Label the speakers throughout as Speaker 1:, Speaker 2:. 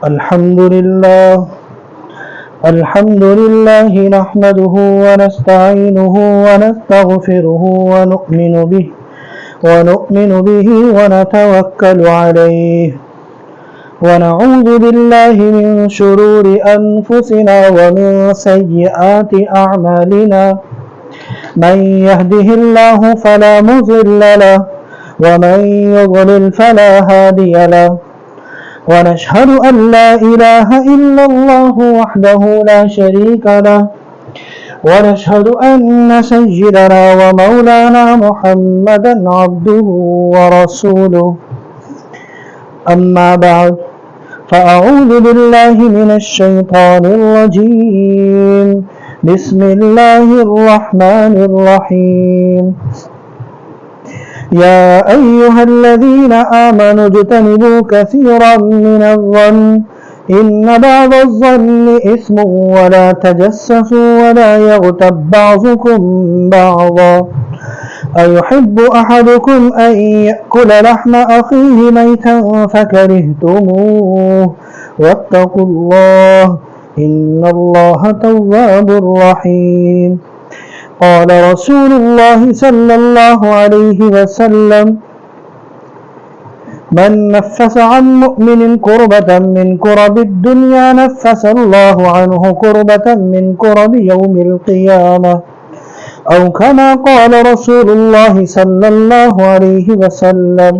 Speaker 1: الحمد لله نحمده ونستعينه ونستغفره ونؤمن به ونتوكل عليه ونعوذ بالله من شرور أنفسنا ومن سيئات أعمالنا من يهده الله فلا مضل له ومن يضلل فلا هادي له ونشهد أن لا إله إلا الله وحده لا شريك له ونشهد أن سيدنا ومولانا محمدا عبده ورسوله أما بعد فأعوذ بالله من الشيطان الرجيم بسم الله الرحمن الرحيم يا أيها الذين آمنوا اجتنبوا كثيرا من الظن إن بعض الظن إثم ولا تجسسوا ولا يغتب بعضكم بعضا أيحب أحدكم أن يأكل لحم أخيه ميتا فكرهتموه واتقوا الله إن الله تواب رحيم قال رسول الله صلى الله عليه وسلم من نفس عن مؤمن كربة من كرب الدنيا نفس الله عنه كربة من كرب يوم القيامة أو كما قال رسول الله صلى الله عليه وسلم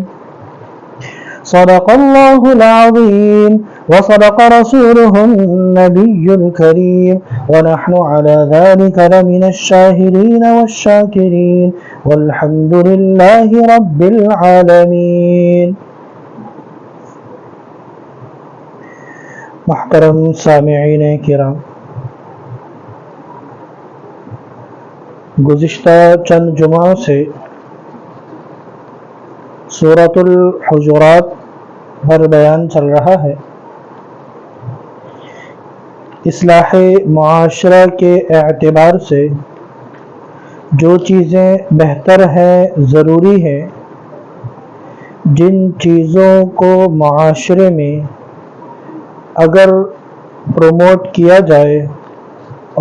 Speaker 1: صدق الله العظيم وصدق رسوله النبي الكريم ونحن على ذلك لمن الشاهدين والشاكرين والحمد لله رب العالمين. محترم سامعین کرام، گزشتہ چند جمعوں سے سورۃ الحجرات پر بیان چل رہا ہے. اصلاح معاشرہ کے اعتبار سے جو چیزیں بہتر ہیں، ضروری ہیں، جن چیزوں کو معاشرے میں اگر پروموٹ کیا جائے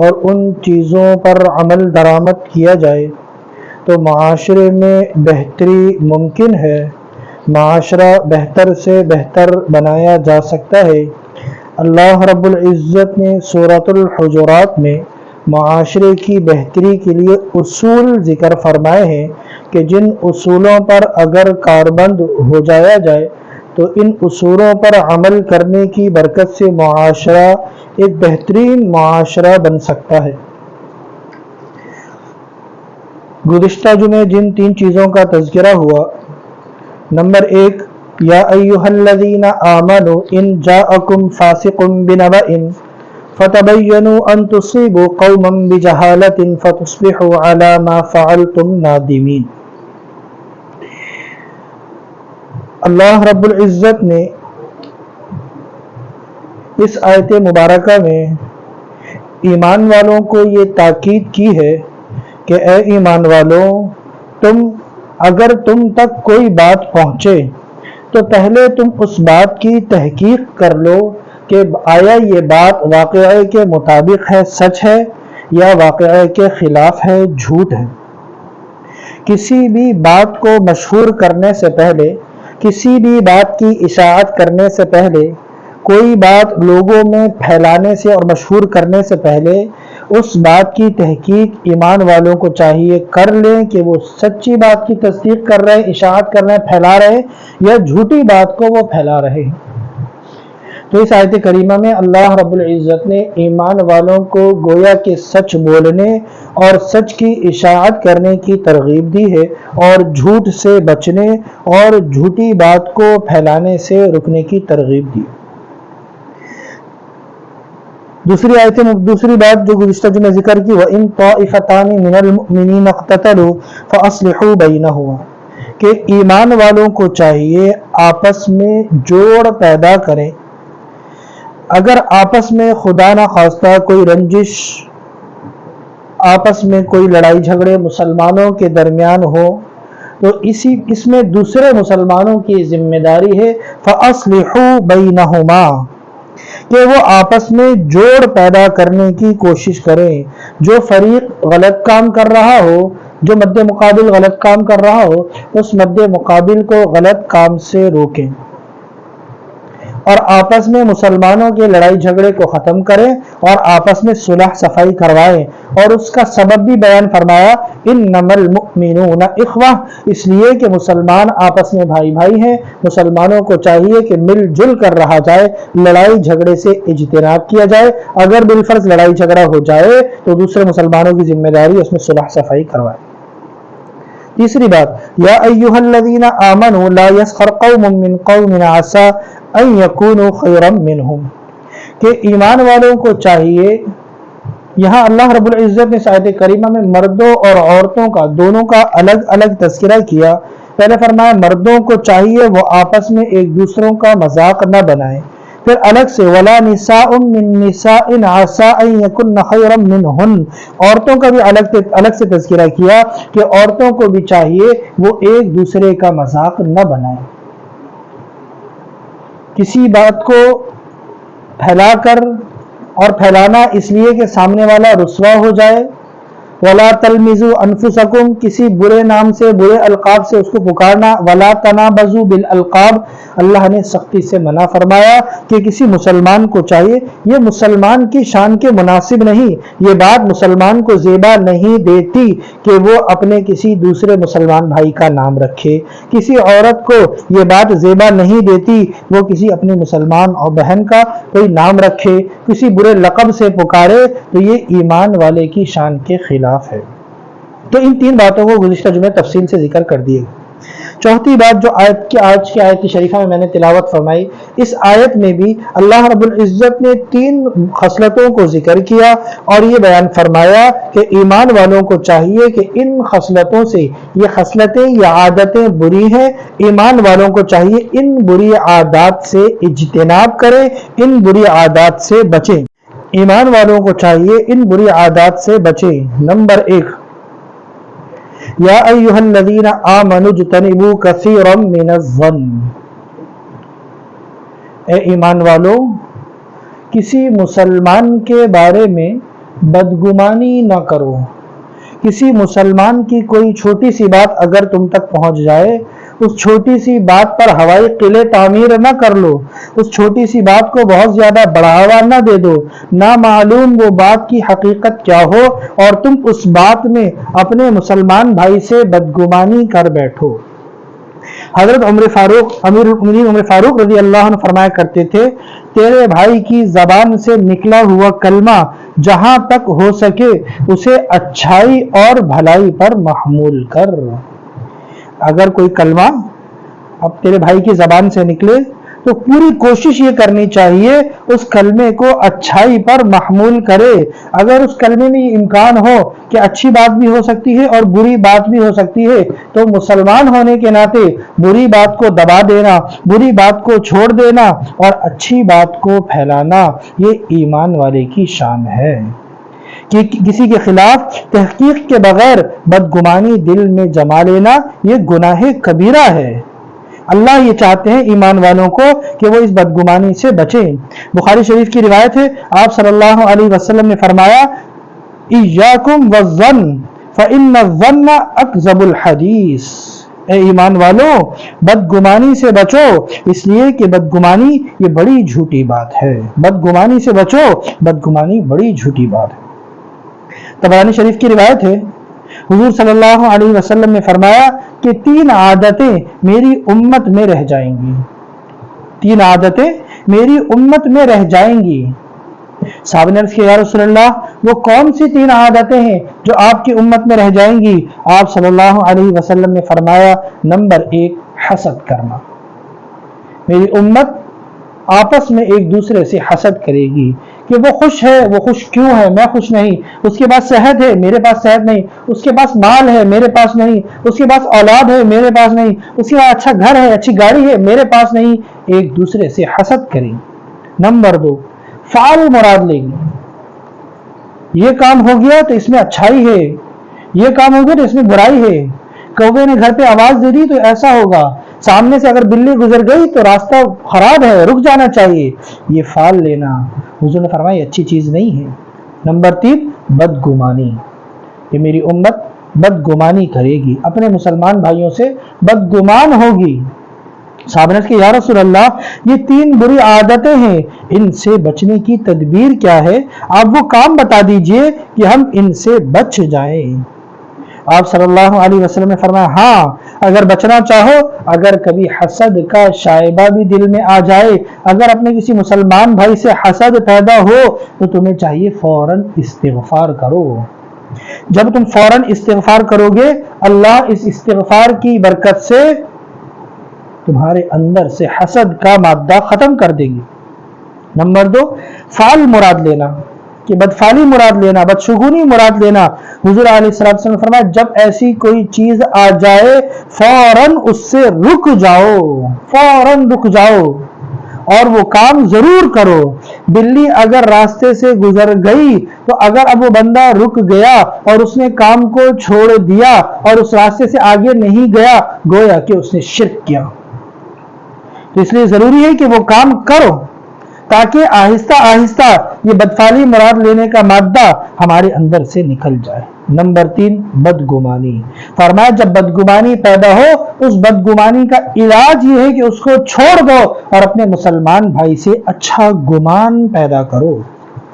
Speaker 1: اور ان چیزوں پر عمل درآمد کیا جائے تو معاشرے میں بہتری ممکن ہے، معاشرہ بہتر سے بہتر بنایا جا سکتا ہے. اللہ رب العزت نے سورۃ الحجرات میں معاشرے کی بہتری کے لیے اصول ذکر فرمائے ہیں کہ جن اصولوں پر اگر کاربند ہو جایا جائے تو ان اصولوں پر عمل کرنے کی برکت سے معاشرہ ایک بہترین معاشرہ بن سکتا ہے. گزشتہ جمعے جن 3 چیزوں کا تذکرہ ہوا، نمبر 1، یا ایھا الذین آمنوا ان جاءکم فاسق بنبأ فتبینوا ان تصیبوا قوما بجہالۃ فتصبحوا علی ما فعلتم نادمین. اللہ رب العزت نے اس آیت مبارکہ میں ایمان والوں کو یہ تاکید کی ہے کہ اے ایمان والوں، اگر تم تک کوئی بات پہنچے تو پہلے تم اس بات کی تحقیق کر لو کہ آیا یہ بات واقعے کے مطابق ہے، سچ ہے، یا واقعے کے خلاف ہے، جھوٹ ہے. کسی بھی بات کو مشہور کرنے سے پہلے، کسی بھی بات کی اشاعت کرنے سے پہلے، کوئی بات لوگوں میں پھیلانے سے اور مشہور کرنے سے پہلے اس بات کی تحقیق ایمان والوں کو چاہیے کر لیں کہ وہ سچی بات کی تصدیق کر رہے ہیں، اشاعت کر رہے ہیں، پھیلا رہے ہیں، یا جھوٹی بات کو وہ پھیلا رہے ہیں. تو اس آیت کریمہ میں اللہ رب العزت نے ایمان والوں کو گویا کہ سچ بولنے اور سچ کی اشاعت کرنے کی ترغیب دی ہے اور جھوٹ سے بچنے اور جھوٹی بات کو پھیلانے سے رکنے کی ترغیب دی. دوسری بات جو گزشتہ جمعہ ذکر کی، وَإِن طَائِفَتَانِ مِنَ الْمُؤْمِنِينَ اقْتَتَلُوا فَأَصْلِحُوا بَيْنَهُمَا، کہ ایمان والوں کو چاہیے آپس میں جوڑ پیدا کریں. اگر آپس میں خدا نہ خواستہ کوئی رنجش، آپس میں کوئی لڑائی جھگڑے مسلمانوں کے درمیان ہو تو اس میں دوسرے مسلمانوں کی ذمہ داری ہے فَأَصْلِحُوا بَيْنَهُمَا، کہ وہ آپس میں جوڑ پیدا کرنے کی کوشش کریں. جو فریق غلط کام کر رہا ہو، جو مد مقابل غلط کام کر رہا ہو، اس مد مقابل کو غلط کام سے روکیں اور آپس میں مسلمانوں کے لڑائی جھگڑے کو ختم کریں اور آپس میں صلح صفائی کروائیں. اور اس کا سبب بھی بیان فرمایا، انما المؤمنون اخوہ، اس لیے کہ مسلمان آپس میں بھائی بھائی ہیں. مسلمانوں کو چاہیے کہ مل جل کر رہا جائے، لڑائی جھگڑے سے اجتناب کیا جائے. اگر بالفرض لڑائی جھگڑا ہو جائے تو دوسرے مسلمانوں کی ذمہ داری اس میں صلح صفائی کروائے. تیسری بات، یا ایھا الذین آمنوا لا یسخر قوم من قوم عسى ان یکونوا خیرا منہم، کہ ایمان والوں کو چاہیے. یہاں اللہ رب العزت نے آیت کریمہ میں مردوں اور عورتوں کا دونوں کا الگ الگ تذکرہ کیا. پہلے فرمایا مردوں کو چاہیے وہ آپس میں ایک دوسروں کا مذاق نہ بنائیں. پھر الگ سے ولا نساء من نساء عسى ان يكن خيرا منهن، عورتوں کا بھی الگ سے تذکرہ کیا کہ عورتوں کو بھی چاہیے وہ ایک دوسرے کا مذاق نہ بنائیں. کسی بات کو پھیلا کر، اور پھیلانا اس لیے کہ سامنے والا رسوا ہو جائے. ولا تلمزوا انفسکم، کسی برے نام سے برے القاب سے اس کو پکارنا. ولا تنابزوا بالالقاب، اللہ نے سختی سے منع فرمایا کہ کسی مسلمان کو چاہیے، یہ مسلمان کی شان کے مناسب نہیں، یہ بات مسلمان کو زیبا نہیں دیتی کہ وہ اپنے کسی دوسرے مسلمان بھائی کا نام رکھے. کسی عورت کو یہ بات زیبا نہیں دیتی وہ کسی اپنی مسلمان اور بہن کا کوئی نام رکھے، کسی برے لقب سے پکارے، تو یہ ایمان والے کی شان کے خلاف ہے. تو ان تین باتوں کو گزشتہ جمعے تفصیل سے ذکر کر دیے. چوتھی بات جو آج کی آیت شریفہ میں نے تلاوت فرمائی، اس آیت میں بھی اللہ رب العزت نے تین خصلتوں کو ذکر کیا اور یہ بیان فرمایا کہ ایمان والوں کو چاہیے کہ ان خصلتوں سے، یہ خصلتیں یا عادتیں بری ہیں، ایمان والوں کو چاہیے ان بری عادات سے اجتناب کریں، ان بری عادات سے بچیں. ایمان والوں کو چاہیے ان بری عادات سے بچیں. نمبر 1، یا ایھا الذین آمنوا اجتنبوا کثیرا من الظن، اے ایمان والو کسی مسلمان کے بارے میں بدگمانی نہ کرو. کسی مسلمان کی کوئی چھوٹی سی بات اگر تم تک پہنچ جائے، اس چھوٹی سی بات پر ہوائی قلعے تعمیر نہ کر لو، اس چھوٹی سی بات کو بہت زیادہ بڑھاوا نہ دے دو. نہ معلوم وہ بات کی حقیقت کیا ہو اور تم اس بات میں اپنے مسلمان بھائی سے بدگمانی کر بیٹھو. حضرت امیر المؤمنین عمر فاروق رضی اللہ عنہ فرمایا کرتے تھے، تیرے بھائی کی زبان سے نکلا ہوا کلمہ جہاں تک ہو سکے اسے اچھائی اور بھلائی پر محمول کر. اگر کوئی کلمہ اب تیرے بھائی کی زبان سے نکلے تو پوری کوشش یہ کرنی چاہیے اس کلمے کو اچھائی پر محمول کرے. اگر اس کلمے میں یہ امکان ہو کہ اچھی بات بھی ہو سکتی ہے اور بری بات بھی ہو سکتی ہے، تو مسلمان ہونے کے ناطے بری بات کو دبا دینا، بری بات کو چھوڑ دینا اور اچھی بات کو پھیلانا، یہ ایمان والے کی شان ہے. کہ کسی کے خلاف تحقیق کے بغیر بدگمانی دل میں جما لینا یہ گناہ کبیرہ ہے. اللہ یہ چاہتے ہیں ایمان والوں کو کہ وہ اس بدگمانی سے بچیں. بخاری شریف کی روایت ہے، آپ صلی اللہ علیہ وسلم نے فرمایا، ایاکم والظن فإن الظن اکذب الحدیث، اے ایمان والوں بدگمانی سے بچو، اس لیے کہ بدگمانی یہ بڑی جھوٹی بات ہے. بدگمانی سے بچو، بدگمانی بڑی جھوٹی بات ہے. طبرانی شریف کی روایت ہے، حضور صلی اللہ علیہ وسلم نے فرمایا کہ 3 عادتیں میری امت میں رہ جائیں گی. 3 عادتیں میری امت میں رہ جائیں گی. صحابہ نے عرض کیا، یا رسول اللہ وہ کون سی 3 عادتیں ہیں جو آپ کی امت میں رہ جائیں گی؟ آپ صلی اللہ علیہ وسلم نے فرمایا، نمبر 1 حسد کرنا. میری امت آپس میں ایک دوسرے سے حسد کرے گی کہ وہ خوش ہے، وہ خوش کیوں ہے، میں خوش نہیں، اس کے پاس صحت ہے میرے پاس صحت نہیں، اس کے پاس مال ہے میرے پاس نہیں، اس کے پاس اولاد ہے میرے پاس نہیں، اس کے پاس اچھا گھر ہے، اچھی گاڑی ہے میرے پاس نہیں. ایک دوسرے سے حسد کریں. نمبر 2 فعل مراد لیں گے. یہ کام ہو گیا تو اس میں اچھائی ہے، یہ کام ہو گیا تو اس میں برائی ہے. کوے نے گھر پہ آواز دے دی تو ایسا ہوگا، سامنے سے اگر بلی گزر گئی تو راستہ خراب ہے، رک جانا چاہیے، یہ فال لینا حضور نے فرمایا اچھی چیز نہیں ہے۔ نمبر 3 بدگمانی، کہ میری امت بدگمانی کرے گی، اپنے مسلمان بھائیوں سے بدگمان ہوگی۔ صحابہ نے کہا یا رسول اللہ یہ 3 بری عادتیں ہیں، ان سے بچنے کی تدبیر کیا ہے؟ آپ وہ کام بتا دیجئے کہ ہم ان سے بچ جائیں۔ آپ صلی اللہ علیہ وسلم نے فرمایا ہاں اگر بچنا چاہو، اگر کبھی حسد کا شائبہ بھی دل میں آ جائے، اگر اپنے کسی مسلمان بھائی سے حسد پیدا ہو تو تمہیں چاہیے فوراً استغفار کرو۔ جب تم فوراً استغفار کرو گے اللہ اس استغفار کی برکت سے تمہارے اندر سے حسد کا مادہ ختم کر دے گی۔ نمبر 2 فال مراد لینا، کہ بدفالی مراد لینا، بدشگونی مراد لینا۔ حضور علیہ السلام نے فرمایا جب ایسی کوئی چیز آ جائے فوراً اس سے رک جاؤ، فوراً رک جاؤ اور وہ کام ضرور کرو۔ بلی اگر راستے سے گزر گئی تو اگر اب وہ بندہ رک گیا اور اس نے کام کو چھوڑ دیا اور اس راستے سے آگے نہیں گیا، گویا کہ اس نے شرک کیا۔ تو اس لیے ضروری ہے کہ وہ کام کرو تاکہ آہستہ آہستہ یہ بدفعلی مراد لینے کا مادہ ہمارے اندر سے نکل جائے۔ نمبر 3 بدگمانی، فرمایا جب بدگمانی پیدا ہو اس بدگمانی کا علاج یہ ہے کہ اس کو چھوڑ دو اور اپنے مسلمان بھائی سے اچھا گمان پیدا کرو،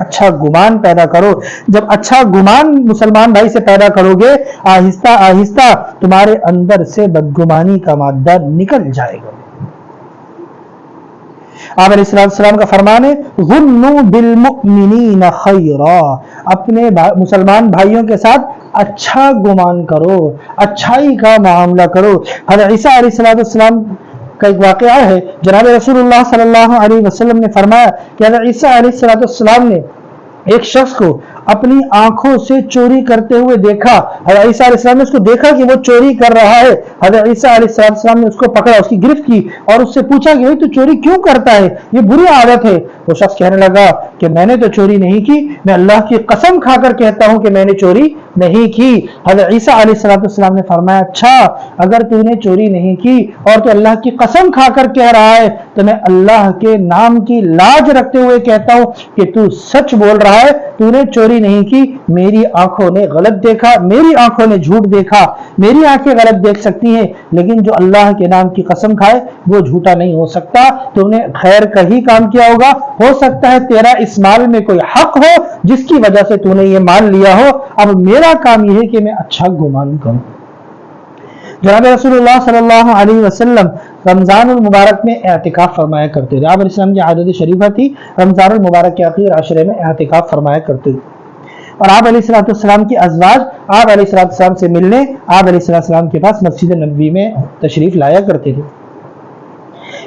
Speaker 1: اچھا گمان پیدا کرو۔ جب اچھا گمان مسلمان بھائی سے پیدا کرو گے آہستہ آہستہ تمہارے اندر سے بدگمانی کا مادہ نکل جائے گا۔ آپ علیہ السلام کا فرمان ہے ظنوا بالمؤمنین خیرا، اپنے مسلمان بھائیوں کے ساتھ اچھا گمان کرو، اچھائی کا معاملہ کرو۔ حضرت عیسیٰ علیہ السلام کا ایک واقعہ ہے، جناب رسول اللہ صلی اللہ علیہ وسلم نے فرمایا کہ حضرت عیسیٰ علیہ السلام نے ایک شخص کو اپنی آنکھوں سے چوری کرتے ہوئے دیکھا۔ حضرت عیسیٰ علیہ السلام نے اس کو دیکھا کہ وہ چوری کر رہا ہے۔ حضرت عیسیٰ علیہ السلام نے اس کو پکڑا، اس کی گرفت کی اور اس سے پوچھا کہ تو چوری کیوں کرتا ہے، یہ بری عادت ہے۔ وہ شخص کہنے لگا کہ میں نے تو چوری نہیں کی، میں اللہ کی قسم کھا کر کہتا ہوں کہ میں نے چوری نہیں کی۔ حضرت عیسیٰ علیہ السلام نے فرمایا اچھا اگر تو نے چوری نہیں کی اور تو اللہ کی قسم کھا کر کہہ رہا ہے تو میں اللہ کے نام کی لاج رکھتے ہوئے کہتا ہوں کہ تو سچ بول رہا ہے، تو نے چوری نہیں کی، میری آنکھوں نے غلط دیکھا، میری آنکھوں نے جھوٹ دیکھا، میری آنکھیں غلط دیکھ سکتی ہیں لیکن جو اللہ کے نام کی قسم کھائے وہ جھوٹا نہیں ہو سکتا۔ تو نے خیر کا ہی کام کیا ہوگا، ہو سکتا ہے تیرا اس مال میں کوئی حق ہو جس کی وجہ سے تو نے یہ مال لیا ہو، اب میرا کام یہ ہے کہ میں اچھا گمان کروں۔ جناب رسول اللہ صلی اللہ علیہ وسلم رمضان المبارک میں اعتکاف فرمایا کرتے تھے۔ آپ علیہ السلام کی عادت شریفہ تھی رمضان المبارک کے آخری عشرے میں اعتکاف فرمایا کرتے تھے، اور آپ علیہ السلام کی ازواج آپ علیہ السلام سے ملنے آپ علیہ السلام کے پاس مسجد نبوی میں تشریف لایا کرتے تھے۔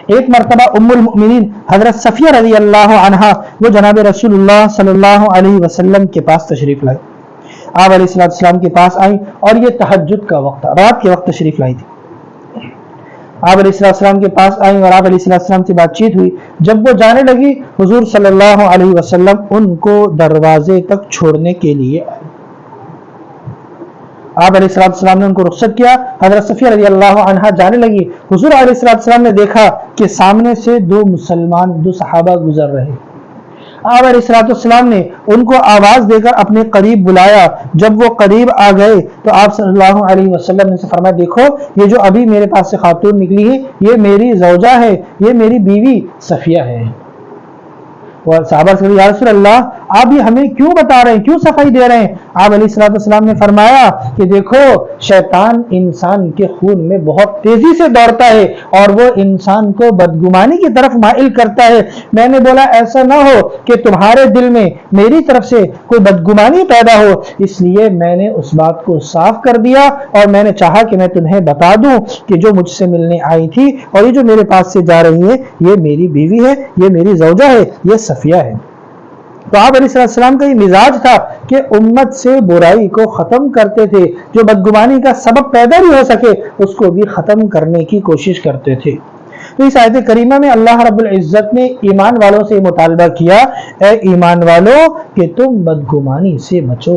Speaker 1: ایک مرتبہ ام المؤمنین حضرت صفیہ رضی اللہ عنہا وہ جناب رسول اللہ صلی اللہ علیہ وسلم کے پاس تشریف لائی، آپ علیہ السلام کے پاس آئیں اور یہ تہجد کا وقت تھا، رات کے وقت تشریف لائی تھی۔ آپ علیہ السلام کے پاس آئیں اور آپ علیہ السلام سے بات چیت ہوئی۔ جب وہ جانے لگی حضور صلی اللہ علیہ وسلم ان کو دروازے تک چھوڑنے کے لیے آئے۔ آپ علیہ السلام نے ان کو رخصت کیا، حضرت صفیہ رضی اللہ عنہا جانے لگی۔ حضور علیہ السلام نے دیکھا کہ سامنے سے دو صحابہ گزر رہے۔ آپ علیہ السلام نے ان کو آواز دے کر اپنے قریب بلایا۔ جب وہ قریب آ گئے تو آپ صلی اللہ علیہ وسلم نے فرمایا دیکھو یہ جو ابھی میرے پاس سے خاتون نکلی ہے یہ میری زوجہ ہے، یہ میری بیوی صفیہ ہے۔ اور صحابہ سے یا رسول اللہ آپ یہ ہمیں کیوں بتا رہے ہیں، کیوں صفائی دے رہے ہیں؟ آپ علیہ السلام نے فرمایا کہ دیکھو شیطان انسان کے خون میں بہت تیزی سے دوڑتا ہے اور وہ انسان کو بدگمانی کی طرف مائل کرتا ہے۔ میں نے بولا ایسا نہ ہو کہ تمہارے دل میں میری طرف سے کوئی بدگمانی پیدا ہو، اس لیے میں نے اس بات کو صاف کر دیا اور میں نے چاہا کہ میں تمہیں بتا دوں کہ جو مجھ سے ملنے آئی تھی اور یہ جو میرے پاس سے جا رہی ہے یہ میری بیوی ہے، یہ میری زوجہ ہے، یہ صفیہ ہے۔ تو آپ علیہ السلام کا یہ مزاج تھا کہ امت سے برائی کو ختم کرتے تھے، جو بدگمانی کا سبب پیدا بھی ہو سکے اس کو بھی ختم کرنے کی کوشش کرتے تھے۔ تو اس آیت کریمہ میں اللہ رب العزت نے ایمان والوں سے مطالبہ کیا اے ایمان والوں کہ تم بدگمانی سے بچو۔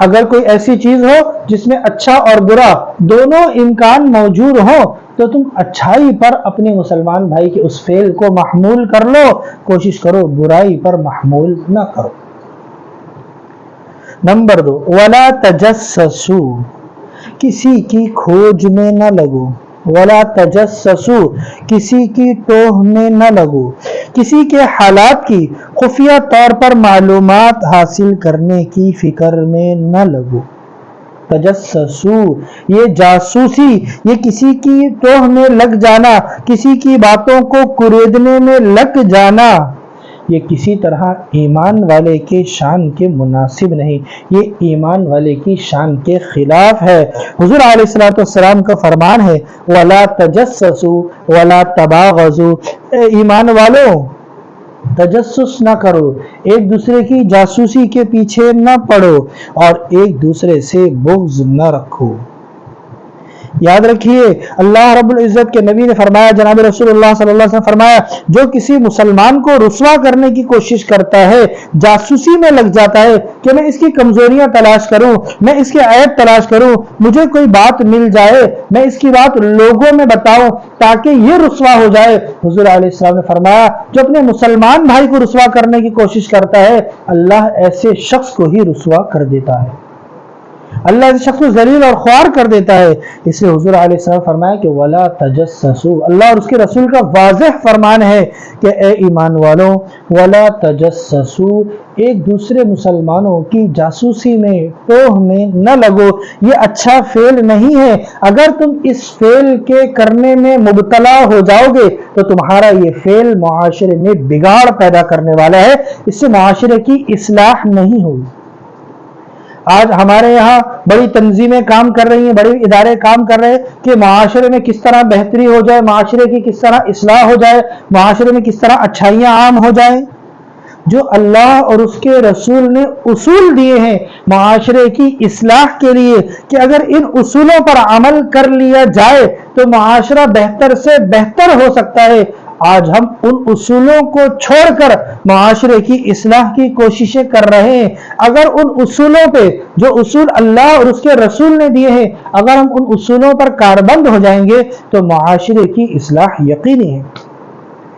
Speaker 1: اگر کوئی ایسی چیز ہو جس میں اچھا اور برا دونوں امکان موجود ہوں تو تم اچھائی پر اپنے مسلمان بھائی کے اس فعل کو محمول کر لو، کوشش کرو برائی پر محمول نہ کرو۔ نمبر 2، وَلَا تَجَسَّسُوا، کسی کی کھوج میں نہ لگو۔ وَلَا تَجَسَّسُوا، کسی کی ٹوہ میں نہ لگو، کسی کے حالات کی خفیہ طور پر معلومات حاصل کرنے کی فکر میں نہ لگو۔ تجسسو، یہ جاسوسی، یہ کسی کی ٹوہ میں لگ جانا، کسی کی باتوں کو کریدنے میں لگ جانا، یہ کسی طرح ایمان والے کے شان کے مناسب نہیں، یہ ایمان والے کی شان کے خلاف ہے۔ حضور علیہ الصلوۃ والسلام کا فرمان ہے وَلَا تَجَسَّسُوا وَلَا تَبَاغَضُوا، اے ایمان والو تجسس نہ کرو، ایک دوسرے کی جاسوسی کے پیچھے نہ پڑو، اور ایک دوسرے سے بغض نہ رکھو۔ یاد رکھیے اللہ رب العزت کے نبی نے فرمایا، جناب رسول اللہ صلی اللہ علیہ وسلم فرمایا، جو کسی مسلمان کو رسوا کرنے کی کوشش کرتا ہے، جاسوسی میں لگ جاتا ہے کہ میں اس کی کمزوریاں تلاش کروں، میں اس کے عیب تلاش کروں، مجھے کوئی بات مل جائے، میں اس کی بات لوگوں میں بتاؤں تاکہ یہ رسوا ہو جائے۔ حضور علیہ السلام نے فرمایا جو اپنے مسلمان بھائی کو رسوا کرنے کی کوشش کرتا ہے، اللہ ایسے شخص کو ہی رسوا کر دیتا ہے، اللہ اس شخص کو ذلیل اور خوار کر دیتا ہے۔ اس لیے حضور علیہ السلام فرمایا کہ وَلَا تَجَسَّسُوا، اللہ اور اس کے رسول کا واضح فرمان ہے کہ اے ایمان والوں وَلَا تَجَسَّسُوا، ایک دوسرے مسلمانوں کی جاسوسی میں ٹوہ میں نہ لگو، یہ اچھا فعل نہیں ہے۔ اگر تم اس فعل کے کرنے میں مبتلا ہو جاؤ گے تو تمہارا یہ فعل معاشرے میں بگاڑ پیدا کرنے والا ہے، اس سے معاشرے کی اصلاح نہیں ہوگی۔ آج ہمارے یہاں بڑی تنظیمیں کام کر رہی ہیں، بڑے ادارے کام کر رہے ہیں کہ معاشرے میں کس طرح بہتری ہو جائے، معاشرے کی کس طرح اصلاح ہو جائے، معاشرے میں کس طرح اچھائیاں عام ہو جائیں۔ جو اللہ اور اس کے رسول نے اصول دیے ہیں معاشرے کی اصلاح کے لیے کہ اگر ان اصولوں پر عمل کر لیا جائے تو معاشرہ بہتر سے بہتر ہو سکتا ہے، آج ہم ان اصولوں کو چھوڑ کر معاشرے کی اصلاح کی کوششیں کر رہے ہیں۔ اگر ان اصولوں پہ جو اصول اللہ اور اس کے رسول نے دیے ہیں، اگر ہم ان اصولوں پر کاربند ہو جائیں گے تو معاشرے کی اصلاح یقینی ہے۔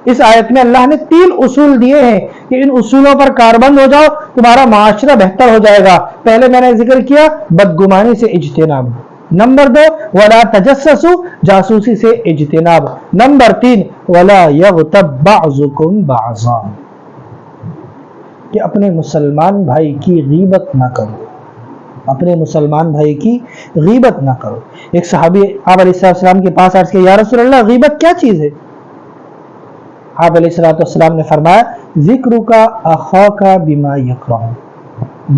Speaker 1: اس آیت میں اللہ نے 3 اصول دیے ہیں کہ ان اصولوں پر کاربند ہو جاؤ، تمہارا معاشرہ بہتر ہو جائے گا۔ پہلے میں نے ذکر کیا بدگمانی سے اجتناب، نمبر 2 وَلَا تَجَسَّسُوا، جاسوسی سے اجتناب، نمبر 3 وَلَا يَغْتَبْ بَعْضُكُمْ بَعْضًا، کہ اپنے مسلمان بھائی کی غیبت نہ کرو، اپنے مسلمان بھائی کی غیبت نہ کرو۔ ایک صحابی آپ علیہ السلام کے پاس عرض کیا، یا رسول اللہ غیبت کیا چیز ہے؟ آپ علیہ السلام نے فرمایا ذکرک اخاک بما یکرہ،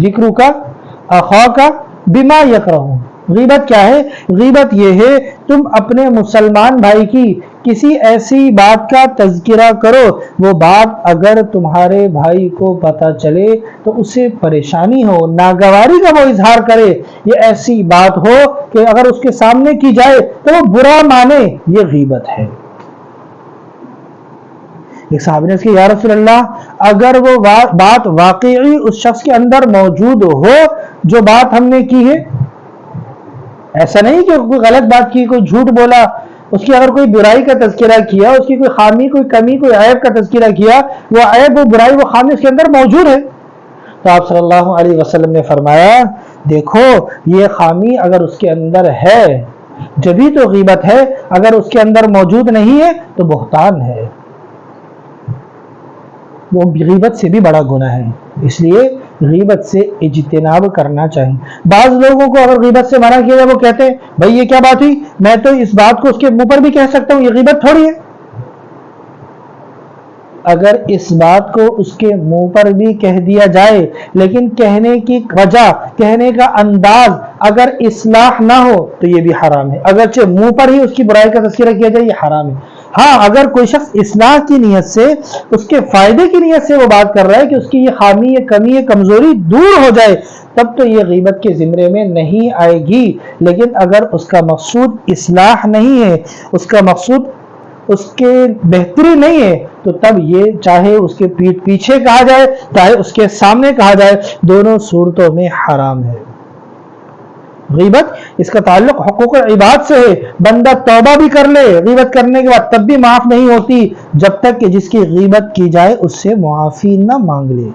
Speaker 1: ذکرک اخاک بما یکرہ۔ غیبت کیا ہے؟ غیبت یہ ہے تم اپنے مسلمان بھائی کی کسی ایسی بات کا تذکرہ کرو، وہ بات اگر تمہارے بھائی کو پتہ چلے تو اسے پریشانی ہو، ناگواری کا وہ اظہار کرے، یہ ایسی بات ہو کہ اگر اس کے سامنے کی جائے تو وہ برا مانے، یہ غیبت ہے۔ ایک صحابی نے اس کی یا رسول اللہ اگر وہ بات واقعی اس شخص کے اندر موجود ہو جو بات ہم نے کی ہے، ایسا نہیں کہ کوئی غلط بات کی، کوئی جھوٹ بولا، اس کی اگر کوئی برائی کا تذکرہ کیا، اس کی کوئی خامی، کوئی کمی، کوئی عیب کا تذکرہ کیا، وہ عیب، وہ برائی، وہ خامی اس کے اندر موجود ہے، تو آپ صلی اللہ علیہ وسلم نے فرمایا دیکھو یہ خامی اگر اس کے اندر ہے جبھی تو غیبت ہے، اگر اس کے اندر موجود نہیں ہے تو بہتان ہے، وہ غیبت سے بھی بڑا گناہ ہے۔ اس لیے غیبت سے اجتناب کرنا چاہیے۔ بعض لوگوں کو اگر غیبت سے منع کیا جائے وہ کہتے ہیں بھائی یہ کیا بات ہوئی، میں تو اس بات کو اس کے منہ پر بھی کہہ سکتا ہوں، یہ غیبت تھوڑی ہے۔ اگر اس بات کو اس کے منہ پر بھی کہہ دیا جائے لیکن کہنے کی وجہ، کہنے کا انداز اگر اصلاح نہ ہو تو یہ بھی حرام ہے، اگرچہ منہ پر ہی اس کی برائی کا تذکرہ کیا جائے یہ حرام ہے۔ ہاں اگر کوئی شخص اصلاح کی نیت سے، اس کے فائدے کی نیت سے وہ بات کر رہا ہے کہ اس کی یہ خامی، یہ کمی، یہ کمزوری دور ہو جائے، تب تو یہ غیبت کے زمرے میں نہیں آئے گی۔ لیکن اگر اس کا مقصود اصلاح نہیں ہے، اس کا مقصود اس کے بہتری نہیں ہے، تو تب یہ چاہے اس کے پیٹھ پیچھے کہا جائے، چاہے اس کے سامنے کہا جائے، دونوں صورتوں میں حرام ہے۔ غیبت اس کا تعلق حقوق العباد سے ہے. بندہ توبہ بھی کر لے غیبت کرنے کے بعد تب بھی معاف نہیں ہوتی جب تک کہ جس کی غیبت کی جائے اس سے معافی نہ مانگ لے.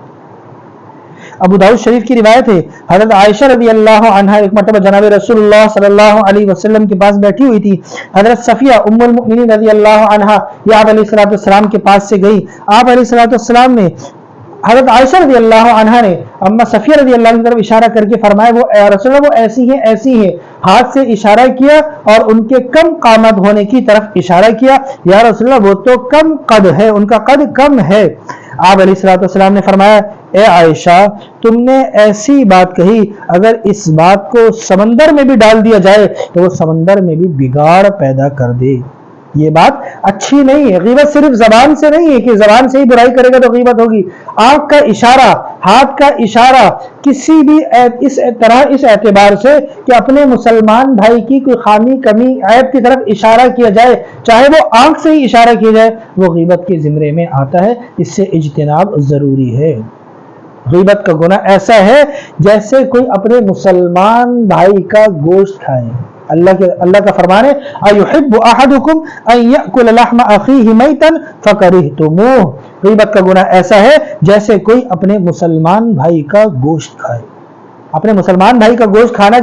Speaker 1: ابو داؤد شریف کی روایت ہے، حضرت عائشہ رضی اللہ عنہا ایک مرتبہ جناب رسول اللہ صلی اللہ علیہ وسلم کے پاس بیٹھی ہوئی تھی. حضرت صفیہ ام المؤمنین رضی اللہ عنہا یہ آپ علیہ السلام کے پاس سے گئی. آپ علیہ السلام نے حضرت عائشہ رضی اللہ عنہا نے اما صفیہ رضی اللہ عنہ کی طرف اشارہ کر کے فرمایا وہ اے رسول اللہ وہ ایسی ہیں ہاتھ سے اشارہ کیا اور ان کے کم قامت ہونے کی طرف اشارہ کیا. یا رسول اللہ وہ تو کم قد ہے، ان کا قد کم ہے. آپ علیہ السلام نے فرمایا اے عائشہ تم نے ایسی بات کہی، اگر اس بات کو سمندر میں بھی ڈال دیا جائے تو وہ سمندر میں بھی بگاڑ پیدا کر دے. یہ بات اچھی نہیں ہے. غیبت صرف زبان سے نہیں ہے کہ زبان سے ہی برائی کرے گا تو غیبت ہوگی. آنکھ کا اشارہ، ہاتھ کا اشارہ، کسی بھی اس اعتبار سے کہ اپنے مسلمان بھائی کی کوئی خامی کمی عیب کی طرف اشارہ کیا جائے، چاہے وہ آنکھ سے ہی اشارہ کیا جائے، وہ غیبت کے زمرے میں آتا ہے. اس سے اجتناب ضروری ہے. غیبت کا گناہ ایسا ہے جیسے کوئی اپنے مسلمان بھائی کا گوشت کھائے. اللہ کا فرمان ہے اَيُحِبُّ أَحَدُكُمْ أَن يَأْكُلَ لَحْمَ أَخِيهِ مَيْتًا فَكَرِهْتُمُوهُ. غیبت کا گناہ ایسا ہے جیسے کوئی اپنے مسلمان بھائی کا گوشت کھائے. اپنے مسلمان بھائی کا گوشت کھانا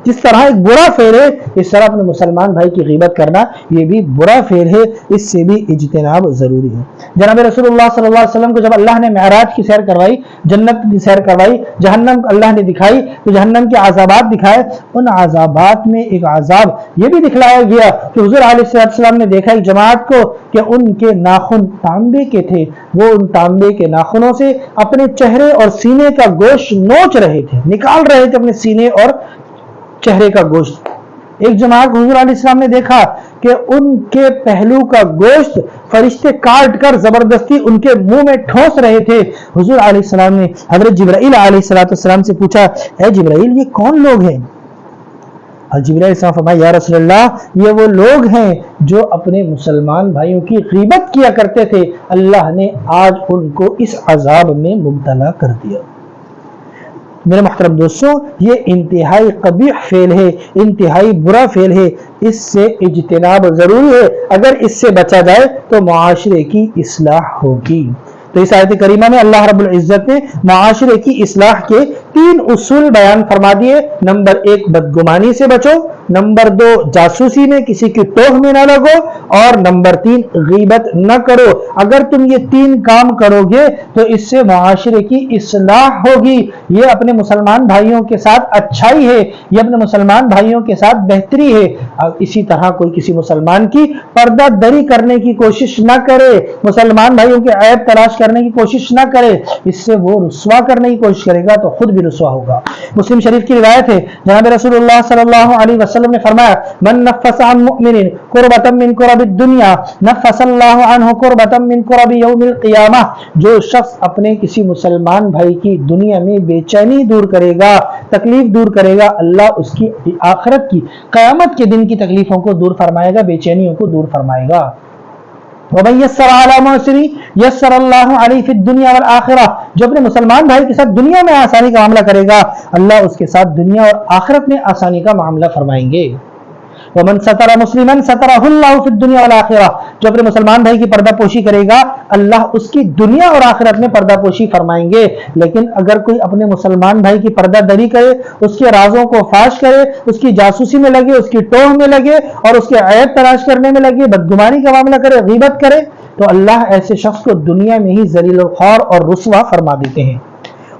Speaker 1: جس طرح ایک برا فعل ہے، اس طرح اپنے مسلمان بھائی کی غیبت کرنا یہ بھی برا فعل ہے. اس سے بھی اجتناب ضروری ہے. جناب رسول اللہ صلی اللہ علیہ وسلم کو جب اللہ نے معراج کی سیر کروائی، جنت کی سیر کروائی، جہنم اللہ نے دکھائی تو جہنم کے عذابات دکھائے. ان عذابات میں ایک عذاب یہ بھی دکھلایا گیا کہ حضور علیہ السلام نے دیکھا ایک جماعت کو کہ ان کے ناخن تانبے کے تھے، وہ ان تانبے کے ناخنوں سے اپنے چہرے اور سینے کا گوشت نوچ رہے تھے، نکال رہے تھے اپنے سینے اور چہرے کا گوشت. ایک جماعت حضور علیہ السلام نے دیکھا کہ ان کے پہلو کا گوشت فرشتے کاٹ کر زبردستی ان کے منہ میں ٹھوس رہے تھے. حضور علیہ السلام نے حضرت جبرائیل علیہ السلام سے پوچھا اے جبرائیل یہ کون لوگ ہیں؟ جبرائیل علیہ السلام فرمایا یا رسول اللہ یہ وہ لوگ ہیں جو اپنے مسلمان بھائیوں کی غیبت کیا کرتے تھے، اللہ نے آج ان کو اس عذاب میں مبتلا کر دیا. میرے محترم دوستوں یہ انتہائی قبیح فعل ہے، انتہائی برا فعل ہے. اس سے اجتناب ضروری ہے. اگر اس سے بچا جائے تو معاشرے کی اصلاح ہوگی. تو اس آیت کریمہ میں اللہ رب العزت نے معاشرے کی اصلاح کے 3 اصول بیان فرما دیے. نمبر 1 بدگمانی سے بچو، نمبر 2 جاسوسی میں کسی کی ٹوہ میں نہ لگو، اور نمبر 3 غیبت نہ کرو. اگر تم یہ 3 کام کرو گے تو اس سے معاشرے کی اصلاح ہوگی. یہ اپنے مسلمان بھائیوں کے ساتھ اچھائی ہے، یہ اپنے مسلمان بھائیوں کے ساتھ بہتری ہے. اسی طرح کوئی کسی مسلمان کی پردہ دری کرنے کی کوشش نہ کرے، مسلمان بھائیوں کے عیب تلاش کرنے کی کوشش نہ کرے. اس سے وہ رسوا کرنے کی کوشش کرے گا تو خود بھی رسوا ہوگا. مسلم شریف کی روایت ہے جناب رسول اللہ صلی اللہ علیہ وسلم نے فرمایا من نفس عن مؤمن قربة من قرب الدنیا نفس اللہ عنہ قربة من قرب یوم القیامہ. جو شخص اپنے کسی مسلمان بھائی کی دنیا میں بے چینی دور کرے گا، تکلیف دور کرے گا، اللہ اس کی آخرت کی قیامت کے دن کی تکلیفوں کو دور فرمائے گا، بے چینیوں کو دور فرمائے گا. وَمَن يَسَّرَ عَلَى مُعْسِرٍ يَسَّرَ اللَّهُ عَلَيْهِ فِي الدُّنْيَا وَالْآخِرَةِ. جو اپنے مسلمان بھائی کے ساتھ دنیا میں آسانی کا معاملہ کرے گا اللہ اس کے ساتھ دنیا اور آخرت میں آسانی کا معاملہ فرمائیں گے. وَمَن سَتَرَ مُسْلِمًا سَتَرَهُ اللَّهُ فِي الدُّنْيَا وَالْآخِرَةِ. جو اپنے مسلمان بھائی کی پردہ پوشی کرے گا اللہ اس کی دنیا اور آخرت میں پردہ پوشی فرمائیں گے. لیکن اگر کوئی اپنے مسلمان بھائی کی پردہ دری کرے، اس کے رازوں کو فاش کرے، اس کی جاسوسی میں لگے، اس کی ٹوہ میں لگے اور اس کے عیب تلاش کرنے میں لگے، بدگمانی کا معاملہ کرے، غیبت کرے، تو اللہ ایسے شخص کو دنیا میں ہی ذلیل الخوار اور رسوا فرما دیتے ہیں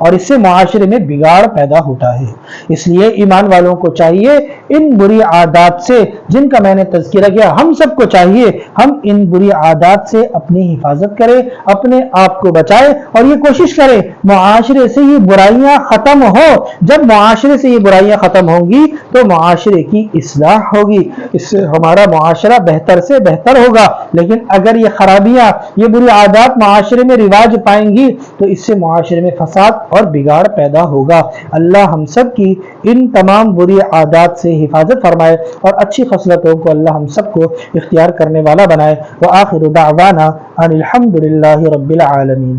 Speaker 1: اور اس سے معاشرے میں بگاڑ پیدا ہوتا ہے. اس لیے ایمان والوں کو چاہیے ان بری عادات سے جن کا میں نے تذکرہ کیا، ہم سب کو چاہیے ہم ان بری عادات سے اپنی حفاظت کریں، اپنے آپ کو بچائیں اور یہ کوشش کریں معاشرے سے یہ برائیاں ختم ہو. جب معاشرے سے یہ برائیاں ختم ہوں گی تو معاشرے کی اصلاح ہوگی، اس سے ہمارا معاشرہ بہتر سے بہتر ہوگا. لیکن اگر یہ خرابیاں، یہ بری عادات معاشرے میں رواج پائیں گی تو اس سے معاشرے میں فساد اور بگاڑ پیدا ہوگا. اللہ ہم سب کی ان تمام بری عادات سے حفاظت فرمائے اور اچھی خصلتوں کو اللہ ہم سب کو اختیار کرنے والا بنائے. وآخر دعوانا ان الحمد للہ رب العالمین.